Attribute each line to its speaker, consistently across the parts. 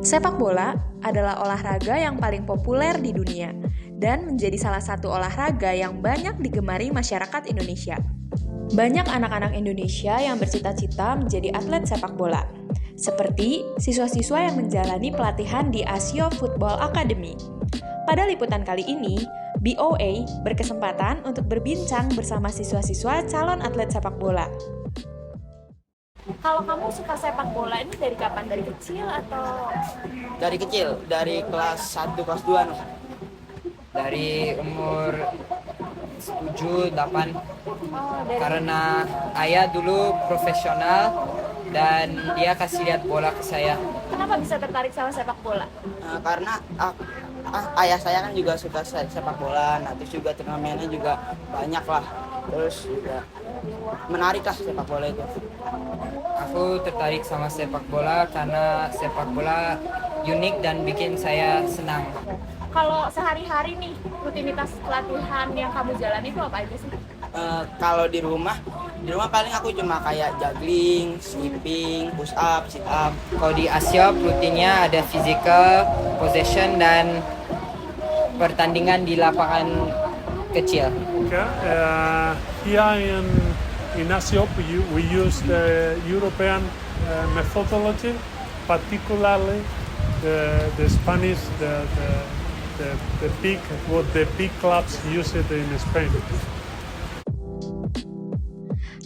Speaker 1: Sepak bola adalah olahraga yang paling populer di dunia dan menjadi salah satu olahraga yang banyak digemari masyarakat Indonesia. Banyak anak-anak Indonesia yang bercita-cita menjadi atlet sepak bola, seperti siswa-siswa yang menjalani pelatihan di Asio Football Academy. Pada liputan kali ini, BOA berkesempatan untuk berbincang bersama siswa-siswa calon atlet sepak bola. Kalau kamu suka sepak bola ini dari kapan? Dari kecil atau?
Speaker 2: Dari kecil, dari kelas 1, kelas 2 nih. Dari umur 7, 8. Karena ayah dulu profesional dan dia kasih lihat bola ke saya.
Speaker 1: Kenapa bisa tertarik sama sepak bola?
Speaker 2: Karena ayah saya kan juga suka sepak bola, nah terus juga turnamennya juga banyak lah. Terus juga menarik lah sepak bola itu. Aku tertarik sama sepak bola karena sepak bola unik dan bikin saya senang.
Speaker 1: Kalau sehari-hari nih, rutinitas latihan yang kamu jalani itu apa aja sih?
Speaker 2: Kalau di rumah paling aku cuma kayak juggling, skipping, push up, sit up. Kalau di Asiop rutinnya ada physical, possession dan pertandingan di lapangan kecil.
Speaker 3: Here in ASIOP, we use the European methodology, particularly the Spanish, the big clubs use it in Spain.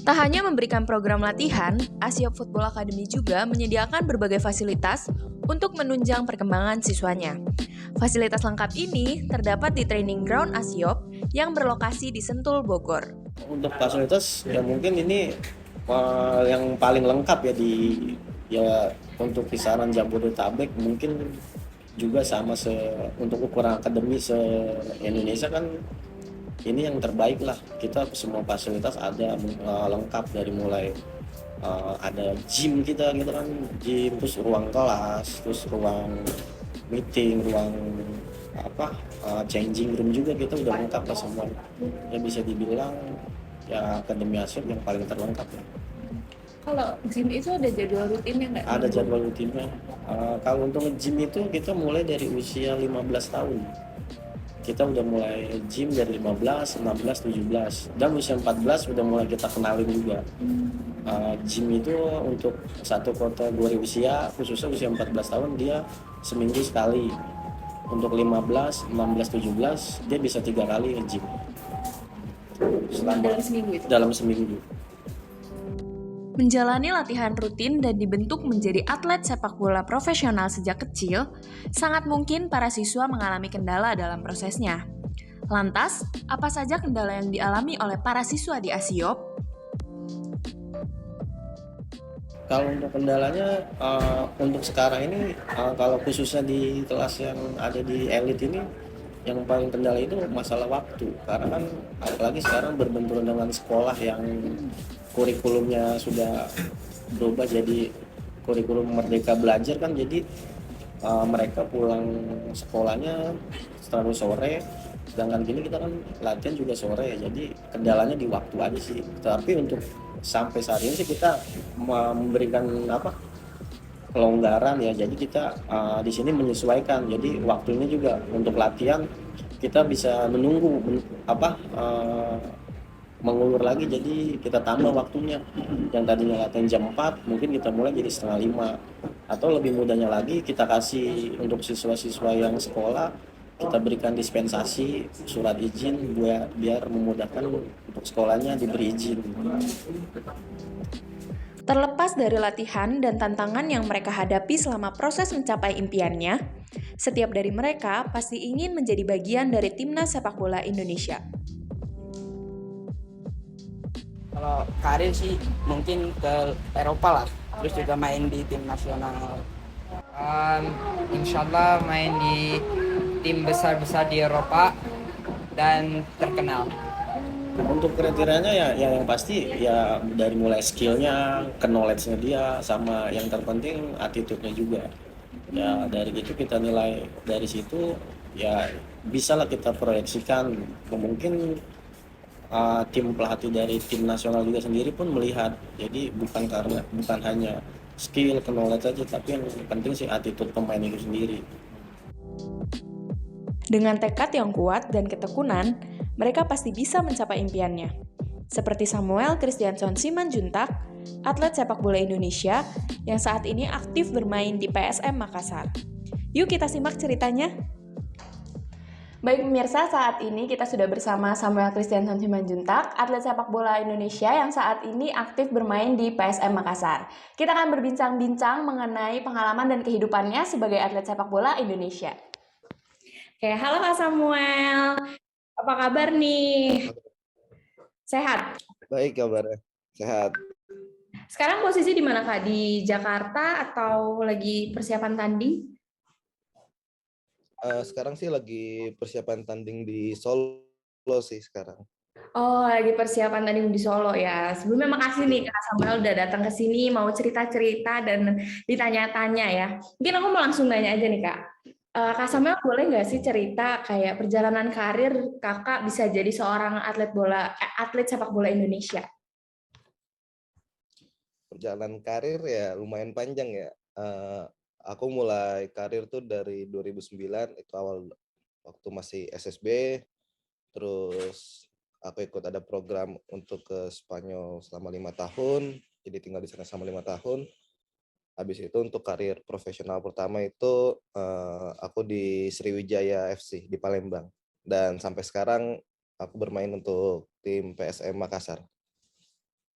Speaker 1: Tak hanya memberikan program latihan, Asio Football Academy juga menyediakan berbagai fasilitas untuk menunjang perkembangan siswanya. Fasilitas lengkap ini terdapat di training ground Asiop yang berlokasi di Sentul, Bogor.
Speaker 4: Untuk fasilitas ya mungkin ini yang paling lengkap ya untuk kisaran Jabodetabek, mungkin juga sama untuk ukuran akademi se-Indonesia kan ini yang terbaik lah. Kita semua fasilitas ada lengkap, dari mulai ada gym kita gitu kan, gym, terus ruang kelas, terus ruang meeting, ruang changing room juga kita udah lengkap lah semua. Ya bisa dibilang ya akademi Asiop yang paling terlengkap ya.
Speaker 1: Kalau gym itu ada jadwal rutinnya nggak?
Speaker 4: Ada jadwal rutinnya. Kalau untuk gym itu kita mulai dari usia 15 tahun. Kita udah mulai gym dari 15, 16, 17. Dan usia 14 udah mulai kita kenalin juga. Gym itu untuk satu kategori usia, khususnya usia 14 tahun dia seminggu sekali. Untuk 15, 16, 17 dia bisa 3 kali nge-gym.
Speaker 1: Dalam seminggu itu?
Speaker 4: Dalam seminggu.
Speaker 1: Menjalani latihan rutin dan dibentuk menjadi atlet sepak bola profesional sejak kecil, sangat mungkin para siswa mengalami kendala dalam prosesnya. Lantas, apa saja kendala yang dialami oleh para siswa di Asiop?
Speaker 4: Kalau untuk kendalanya, untuk sekarang ini, kalau khususnya di kelas yang ada di elit ini, yang paling kendala itu masalah waktu. Karena kan apalagi sekarang berbenturan dengan sekolah yang kurikulumnya sudah berubah jadi kurikulum Merdeka Belajar kan, jadi mereka pulang sekolahnya terlalu sore, sedangkan gini kita kan latihan juga sore, jadi kendalanya di waktu aja sih. Tapi untuk sampai saat ini sih kita memberikan kelonggaran ya, jadi kita di sini menyesuaikan, jadi waktunya juga untuk latihan kita bisa menunggu mengulur lagi, jadi kita tambah waktunya. Yang tadinya latihan jam 4 mungkin kita mulai jadi setengah 5, atau lebih mudahnya lagi kita kasih untuk siswa-siswa yang sekolah, kita berikan dispensasi surat izin biar memudahkan untuk sekolahnya diberi izin.
Speaker 1: Terlepas dari latihan dan tantangan yang mereka hadapi selama proses mencapai impiannya, setiap dari mereka pasti ingin menjadi bagian dari timnas sepak bola Indonesia.
Speaker 2: Kalau karir sih mungkin ke Eropa lah, terus juga main di tim nasional. Insyaallah main di tim besar-besar di Eropa dan terkenal.
Speaker 4: Untuk kriterianya ya yang pasti ya dari mulai skillnya, ke knowledge-nya dia, sama yang terpenting attitude-nya juga. Ya dari itu kita nilai, dari situ ya bisalah kita proyeksikan. Mungkin tim pelatih dari tim nasional juga sendiri pun melihat. Jadi bukan hanya skill, ke knowledge aja, tapi yang penting sih attitude pemain itu sendiri.
Speaker 1: Dengan tekad yang kuat dan ketekunan, mereka pasti bisa mencapai impiannya. Seperti Samuel Christianson Simanjuntak, atlet sepak bola Indonesia yang saat ini aktif bermain di PSM Makassar. Yuk kita simak ceritanya. Baik pemirsa, saat ini kita sudah bersama Samuel Christianson Simanjuntak, atlet sepak bola Indonesia yang saat ini aktif bermain di PSM Makassar. Kita akan berbincang-bincang mengenai pengalaman dan kehidupannya sebagai atlet sepak bola Indonesia. Oke, halo Kak Samuel. Apa kabar nih? Sehat?
Speaker 5: Baik kabarnya, sehat.
Speaker 1: Sekarang posisi di mana Kak? Di Jakarta atau lagi persiapan tanding?
Speaker 5: Sekarang sih lagi persiapan tanding di Solo sih sekarang.
Speaker 1: Oh, lagi persiapan tanding di Solo ya. Sebelumnya makasih nih Kak Samuel udah datang ke sini mau cerita-cerita dan ditanya-tanya ya. Mungkin aku mau langsung nanya aja nih Kak. Kak Samuel boleh nggak sih cerita kayak perjalanan karir Kakak bisa jadi seorang atlet sepak bola Indonesia?
Speaker 5: Perjalanan karir ya lumayan panjang ya. Aku mulai karir tuh dari 2009, itu awal waktu masih SSB. Terus aku ikut ada program untuk ke Spanyol selama 5 tahun. Jadi tinggal di sana selama 5 tahun. Habis itu untuk karir profesional pertama itu aku di Sriwijaya FC di Palembang. Dan sampai sekarang aku bermain untuk tim PSM Makassar.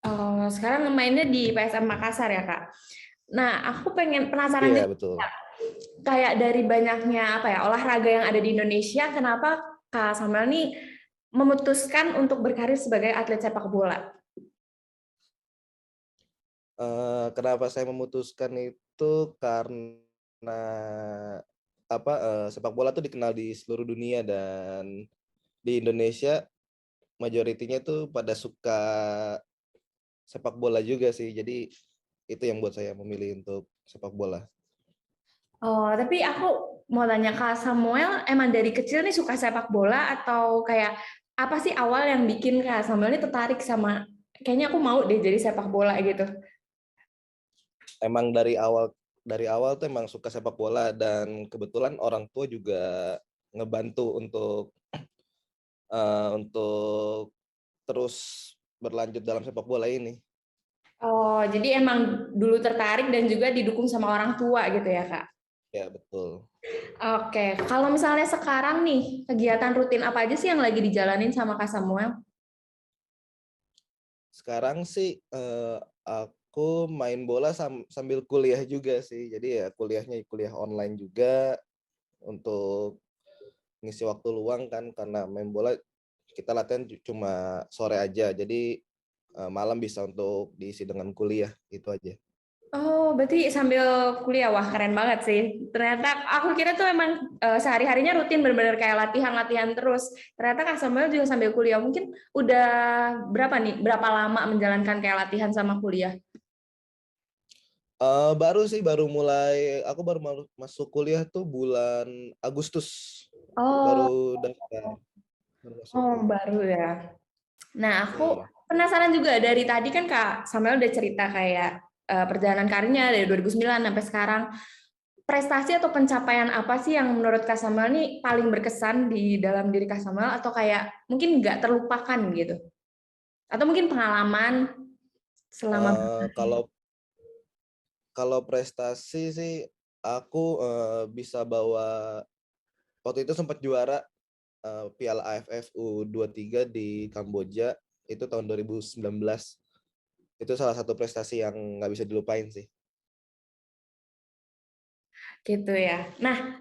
Speaker 1: Oh, sekarang mainnya di PSM Makassar ya Kak. Nah, aku penasaran
Speaker 5: Iya,
Speaker 1: nih,
Speaker 5: betul.
Speaker 1: kayak dari banyaknya olahraga yang ada di Indonesia, kenapa Kak Samuel nih memutuskan untuk berkarir sebagai atlet sepak bola?
Speaker 5: Kenapa saya memutuskan itu karena sepak bola tuh dikenal di seluruh dunia, dan di Indonesia majoritinya tuh pada suka sepak bola juga sih. Jadi itu yang buat saya memilih untuk sepak bola.
Speaker 1: Oh, tapi aku mau tanya Kak Samuel, emang dari kecil nih suka sepak bola atau kayak apa sih awal yang bikin Kak Samuel ini tertarik sama kayaknya aku mau deh jadi sepak bola gitu?
Speaker 5: Emang dari awal tuh emang suka sepak bola, dan kebetulan orang tua juga ngebantu untuk terus berlanjut dalam sepak bola ini.
Speaker 1: Oh, jadi emang dulu tertarik dan juga didukung sama orang tua gitu ya, Kak?
Speaker 5: Ya, betul.
Speaker 1: Oke, kalau misalnya sekarang nih, kegiatan rutin apa aja sih yang lagi dijalanin sama Kak Samuel?
Speaker 5: Sekarang sih aku main bola sambil kuliah juga sih. Jadi ya kuliahnya kuliah online juga untuk ngisi waktu luang kan, karena main bola kita latihan cuma sore aja. Jadi malam bisa untuk diisi dengan kuliah, itu aja.
Speaker 1: Oh, berarti sambil kuliah. Wah, keren banget sih. Ternyata aku kira tuh emang sehari-harinya rutin benar-benar kayak latihan-latihan terus. Ternyata Kak Samuel juga sambil kuliah. Mungkin udah berapa lama menjalankan kayak latihan sama kuliah?
Speaker 5: Aku baru masuk kuliah tuh bulan Agustus.
Speaker 1: Oh,
Speaker 5: Baru daftar, baru masuk.
Speaker 1: baru ya. Nah, aku
Speaker 5: Iya.
Speaker 1: penasaran juga dari tadi kan Kak Samuel udah cerita kayak perjalanan karirnya dari 2009 sampai sekarang. Prestasi atau pencapaian apa sih yang menurut Kak Samuel nih paling berkesan di dalam diri Kak Samuel atau kayak mungkin nggak terlupakan gitu? Atau mungkin pengalaman selama
Speaker 5: Eh, kalau kalau prestasi sih aku bisa bawa, waktu itu sempat juara Piala AFF U23 di Kamboja itu tahun 2019. Itu salah satu prestasi yang nggak bisa dilupain sih.
Speaker 1: gitu ya. Nah,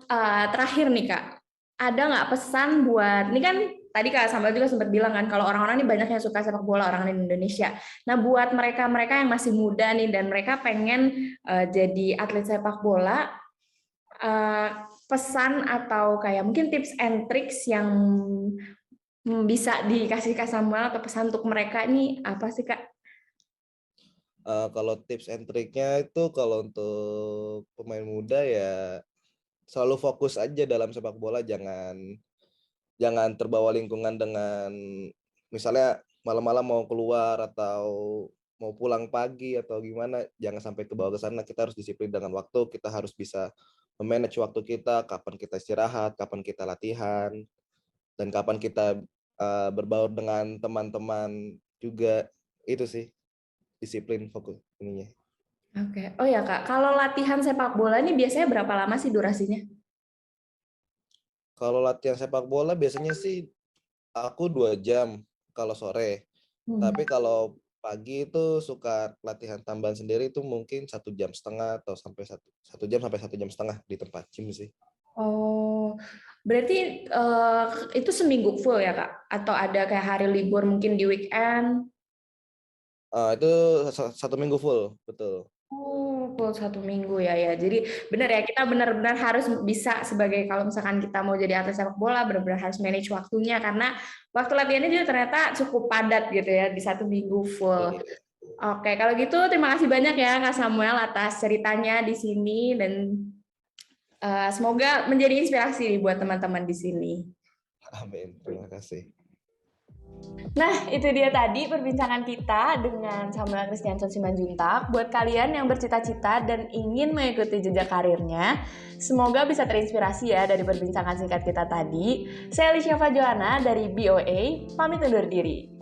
Speaker 1: terakhir nih Kak, ada nggak pesan buat, ini kan tadi Kak Samuel juga sempat bilang kan, kalau orang-orang ini banyak yang suka sepak bola, orang di Indonesia. Nah, buat mereka-mereka yang masih muda nih, dan mereka pengen jadi atlet sepak bola, pesan atau kayak mungkin tips and tricks yang bisa dikasih Kak Samuel atau pesan untuk mereka ini apa sih Kak?
Speaker 5: Kalau tips and triknya itu, kalau untuk pemain muda ya selalu fokus aja dalam sepak bola, jangan terbawa lingkungan dengan misalnya malam-malam mau keluar atau mau pulang pagi atau gimana, jangan sampai kebawa ke sana. Kita harus disiplin dengan waktu, kita harus bisa memanage waktu kita, kapan kita istirahat, kapan kita latihan, dan kapan kita berbaur dengan teman-teman juga. Itu sih disiplin fokus ininya.
Speaker 1: Oke. Oh ya Kak, kalau latihan sepak bola ini biasanya berapa lama sih durasinya?
Speaker 5: Kalau latihan sepak bola biasanya sih aku 2 jam kalau sore. Tapi kalau pagi itu suka latihan tambahan sendiri itu mungkin 1,5 jam atau sampai 1 jam sampai 1,5 jam di tempat gym sih.
Speaker 1: Oh, berarti itu seminggu full ya Kak? Atau ada kayak hari libur mungkin di weekend?
Speaker 5: Itu 1 minggu full, betul.
Speaker 1: Oh, full 1 minggu ya. Jadi benar ya, kita benar-benar harus bisa sebagai kalau misalkan kita mau jadi atlet sepak bola, benar-benar harus manage waktunya karena waktu latihannya juga ternyata cukup padat gitu ya di 1 minggu full.
Speaker 5: Iya.
Speaker 1: Oke, kalau gitu terima kasih banyak ya Kak Samuel atas ceritanya di sini dan semoga menjadi inspirasi buat teman-teman di sini.
Speaker 5: Amin. Terima kasih.
Speaker 1: Nah, itu dia tadi perbincangan kita dengan Samuel Kristianson Simanjuntak. Buat kalian yang bercita-cita dan ingin mengikuti jejak karirnya, semoga bisa terinspirasi ya dari perbincangan singkat kita tadi. Saya Alicia Fajoana dari BOA, pamit undur diri.